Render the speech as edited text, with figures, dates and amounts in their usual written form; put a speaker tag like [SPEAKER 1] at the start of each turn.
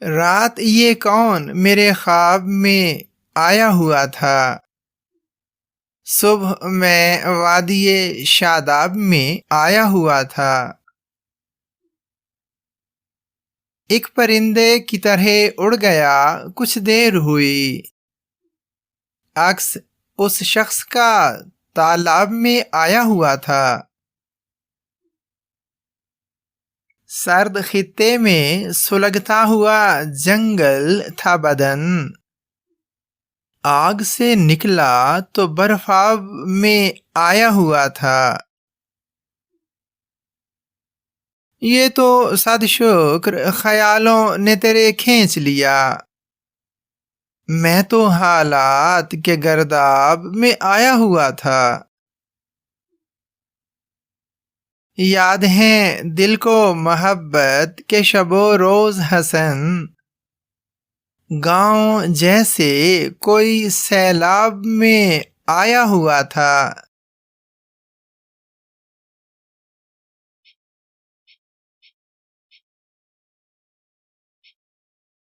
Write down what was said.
[SPEAKER 1] رات یہ کون میرے خواب میں آیا ہوا تھا؟ صبح میں وادی شاداب میں آیا ہوا تھا۔ ایک پرندے کی طرح اڑ گیا، کچھ دیر ہوئی، عکس اس شخص کا تالاب میں آیا ہوا تھا۔ سرد خطے میں سلگتا ہوا جنگل تھا بدن، آگ سے نکلا تو برف آب میں آیا ہوا تھا۔ یہ تو صد شکر خیالوں نے تیرے کھینچ لیا، میں تو حالات کے گرداب میں آیا ہوا تھا۔ یاد ہیں دل کو محبت کے شب و روز حسن، گاؤں جیسے کوئی سیلاب میں آیا ہوا تھا۔